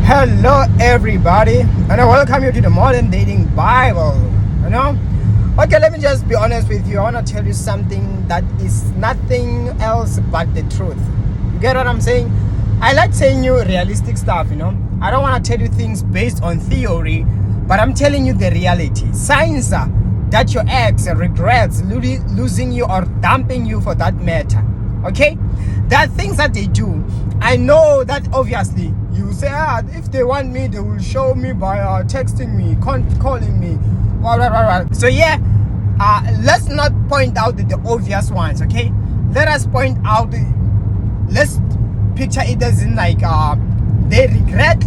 Hello, everybody, and I welcome you to the Modern Dating Bible. Okay, let me just be honest with you. I want to tell you something that is nothing else but the truth. You get what I'm saying? I like saying you realistic stuff. I don't want to tell you things based on theory, but I'm telling you the reality. Signs are that your ex regrets losing you or dumping you for that matter. Okay, there are things that they do. I know that obviously you say, if they want me, they will show me by texting me, calling me. So yeah, let's not point out the obvious ones. Okay, let us point out. Let's picture it as in like they regret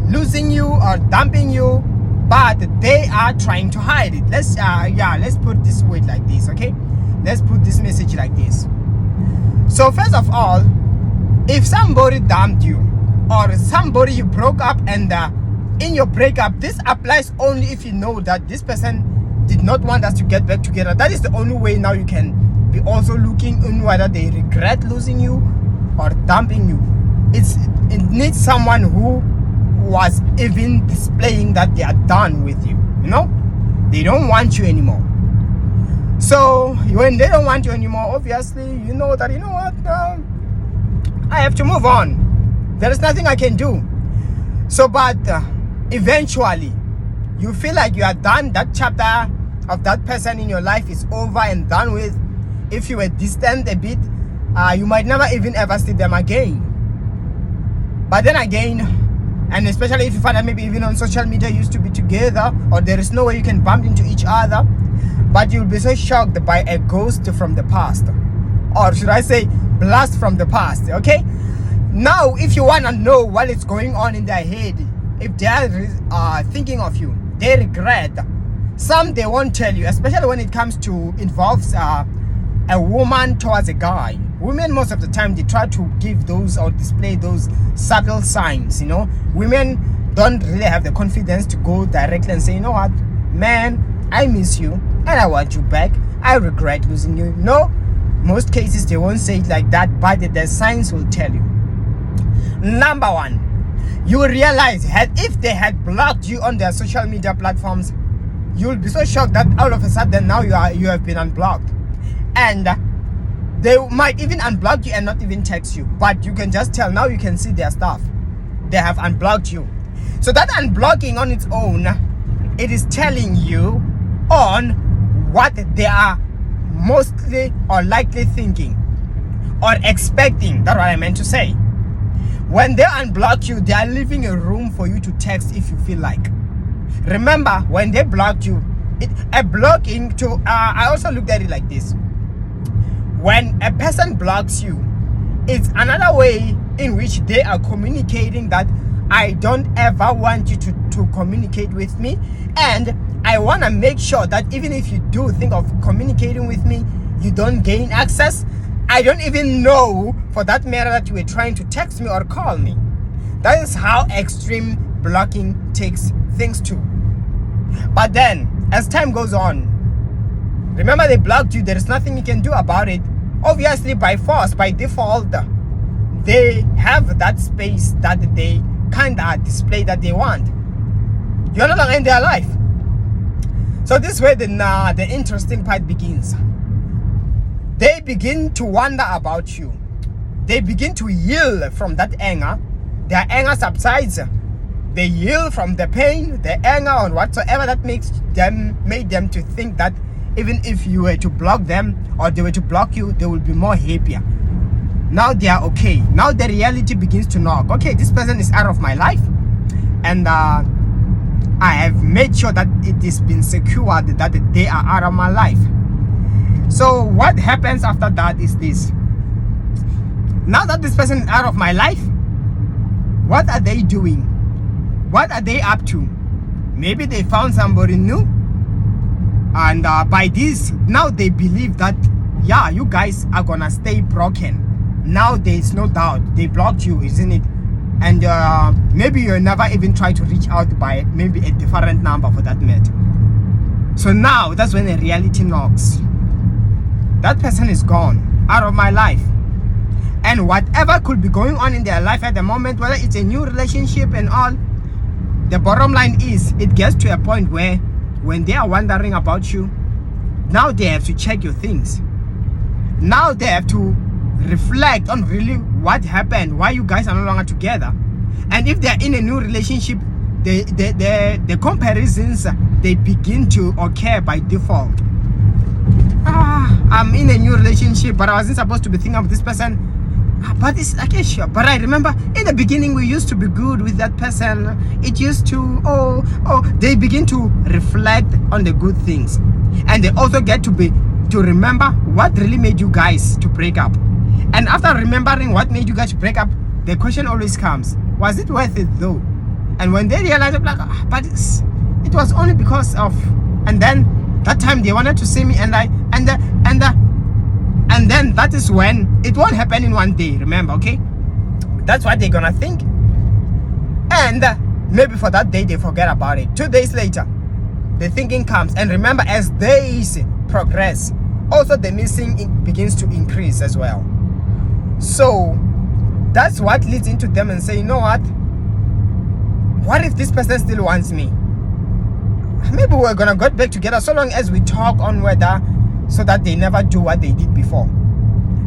losing you or dumping you, but they are trying to hide it. Let's put this way like this. Okay, let's put this message like this. So first of all, if somebody dumped you or somebody you broke up, and in your breakup, this applies only if you know that this person did not want us to get back together. That is the only way now you can be also looking in whether they regret losing you or dumping you. It needs someone who was even displaying that they are done with you. They don't want you anymore. So when they don't want you anymore, obviously you know what, I have to move on. There is nothing I can do. So but eventually you feel like you are done. That chapter of that person in your life is over and done with. If you were distant a bit, you might never even ever see them again. But then again, and especially if you find that maybe even on social media you used to be together, or there is no way you can bump into each other, but you'll be so shocked by a ghost from the past, or should I say blast from the past. Okay, now if you want to know what is going on in their head, if they are thinking of you, they regret. Some they won't tell you, especially when it comes to involves a woman towards a guy. Women most of the time they try to give those or display those subtle signs. Women don't really have the confidence to go directly and say, you know what, man, I miss you and I want you back. I regret losing you. No, most cases they won't say it like that, but the signs will tell you. Number one, you will realize if they had blocked you on their social media platforms, you'll be so shocked that all of a sudden now you have been unblocked, and they might even unblock you and not even text you, but you can just tell. Now you can see their stuff. They have unblocked you. So that unblocking on its own, it is telling you on what they are mostly or likely thinking or expecting. That's what I meant to say. When they unblock you, they are leaving a room for you to text if you feel like. Remember, when they blocked you, I also looked at it like this. When a person blocks you, it's another way in which they are communicating that I don't ever want you to communicate with me, and I want to make sure that even if you do think of communicating with me, you don't gain access. I don't even know, for that matter, that you were trying to text me or call me. That is how extreme blocking takes things to. But then, as time goes on, remember they blocked you. There is nothing you can do about it. Obviously, by force, by default, they have that space that they kind of display that they want. You're no longer in their life. So this way, the interesting part begins. They begin to wonder about you. They begin to yield from that anger. Their anger subsides. They yield from the pain, the anger, or whatsoever that made them to think that even if you were to block them or they were to block you, they will be more happier. Now they are okay. Now the reality begins to knock. Okay, this person is out of my life, and I have made sure that it has been secured that they are out of my life. So what happens after that is this. Now that this person is out of my life, what are they doing? What are they up to? Maybe they found somebody new, and by this, now they believe that, yeah, you guys are gonna stay broken. Now there's no doubt they blocked you, isn't it? And maybe you never even try to reach out by maybe a different number for that matter. So now that's when the reality knocks. That person is gone, out of my life. and whatever could be going on in their life at the moment, whether it's a new relationship and all, the bottom line is it gets to a point where when they are wondering about you, now they have to check your things. Now they have to reflect on really what happened, why you guys are no longer together. And if they're in a new relationship, the comparisons, they begin to occur by default. I'm in a new relationship, but I wasn't supposed to be thinking of this person. But it's like, sure. But I remember in the beginning we used to be good with that person. It used to they begin to reflect on the good things, and they also get to remember what really made you guys to break up. And after remembering what made you guys to break up, the question always comes: was it worth it though? And when they realize, I'm like, but it was only because of. And then that time they wanted to see me, and then that is when it won't happen in one day. Remember, okay? That's what they're gonna think, and maybe for that day they forget about it. 2 days later, the thinking comes, and remember, as days progress, also the missing begins to increase as well. So that's what leads into them and say, you know what if this person still wants me? Maybe we're gonna get back together, so long as we talk on whether, so that they never do what they did before.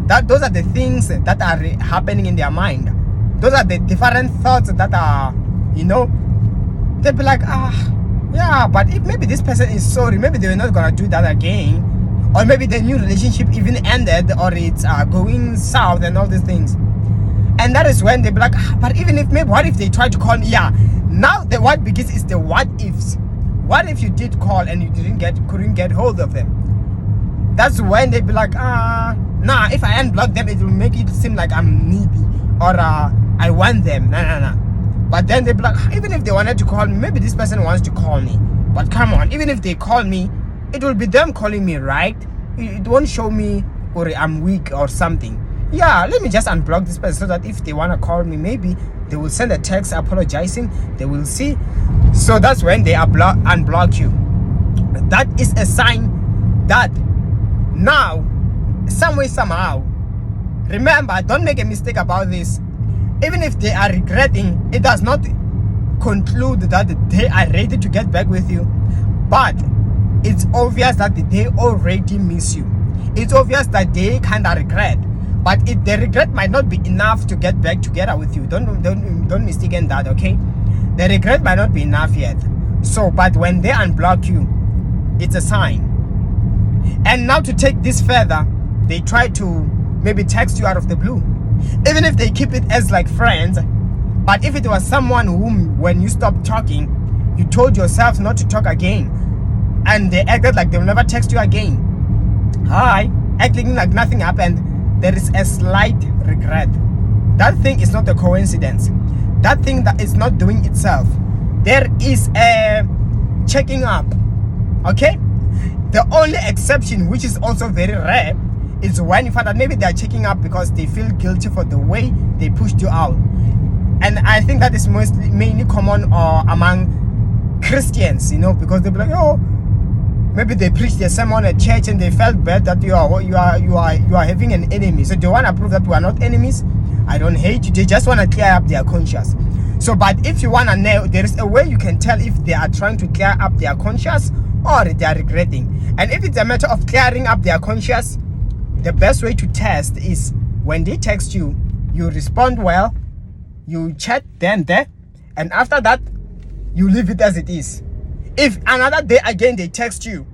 Those are the things that are happening in their mind. Those are the different thoughts that are, they'll be like, yeah, but if maybe this person is sorry, maybe they're not gonna do that again, or maybe the new relationship even ended, or it's going south and all these things. And that is when they'll be like, but even if maybe, what if they try to call me? Yeah, now the what begins is the what ifs. What if you did call and you couldn't get hold of them? That's when they'd be like, nah, if I unblock them, it will make it seem like I'm needy, or I want them. Nah. But then they'd be like, even if they wanted to call me, maybe this person wants to call me. But come on, even if they call me, it will be them calling me, right? It won't show me or I'm weak or something. Yeah, let me just unblock this person so that if they want to call me, maybe they will send a text apologizing. They will see. So that's when they unblock you. That is a sign that now, some way, somehow, remember, don't make a mistake about this. Even if they are regretting, it does not conclude that they are ready to get back with you. But it's obvious that they already miss you. It's obvious that they kind of regret. But the regret might not be enough to get back together with you. Don't mistake that, okay? The regret might not be enough yet. So, but when they unblock you, it's a sign. And now to take this further, they try to maybe text you out of the blue. Even if they keep it as like friends, but if it was someone whom, when you stopped talking, you told yourself not to talk again, and they acted like they'll never text you again. Hi, acting like nothing happened. There is a slight regret. That thing is not a coincidence. That thing that is not doing itself. There is a checking up. Okay? The only exception, which is also very rare, is when you find that maybe they are checking up because they feel guilty for the way they pushed you out. And I think that is mainly common among Christians, because they'll be like, oh, maybe they preached their sermon at church and they felt bad that you are having an enemy. So they want to prove that we are not enemies. I don't hate you. They just want to clear up their conscience. So, but if you want to know, there is a way you can tell if they are trying to clear up their conscience or they are regretting. And if it's a matter of clearing up their conscience, the best way to test is when they text you, you respond well, you chat then there, and after that, you leave it as it is. If another day again they text you,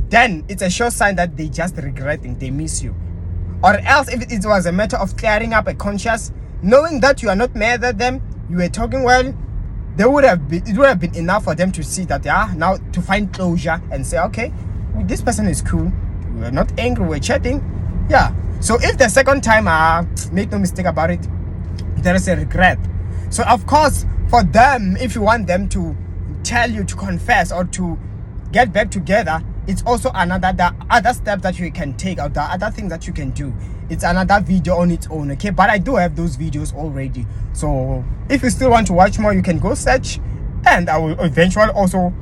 then it's a sure sign that they just regretting, they miss you. Or else, if it was a matter of clearing up a conscience, knowing that you are not mad at them, you were talking well, it would have been enough for them to see that, now to find closure and say, okay, this person is cool, we're not angry, we're chatting. Yeah. So if the second time, make no mistake about it, there is a regret. So of course, for them, if you want them to tell you to confess or to get back together, it's also the other step that you can take, or the other thing that you can do. It's another video on its own, okay? But I do have those videos already. So if you still want to watch more, you can go search, and I will eventually also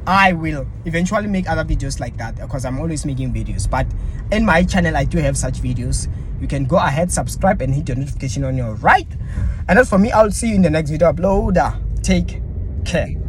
I will eventually make other videos like that, because I'm always making videos. But in my channel, I do have such videos. You can go ahead, subscribe, and hit the notification on your right. And as for me, I'll see you in the next video upload. Take care.